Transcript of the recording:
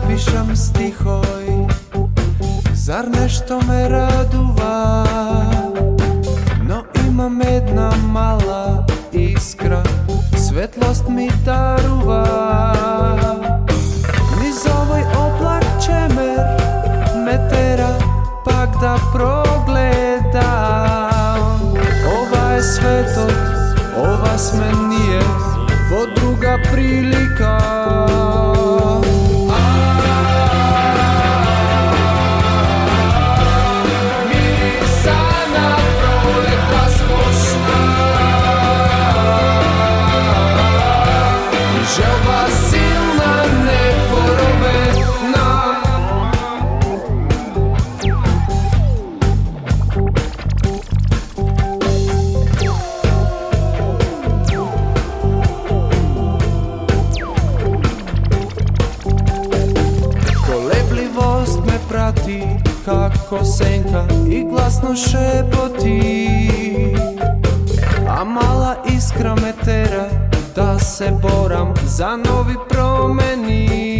pišem stihoj, zar nešto me raduva? No imam jedna mala iskra, svetlost mi daruva. Niz ovaj oblak čemer me tera pak da progledam. Ova je svetot, ova sme nije, vo druga prilika. Želba silna neporovena, kolebljivost me prati kako senka i glasno šepoti, a mala iskra me tera da se boram za novi promeni.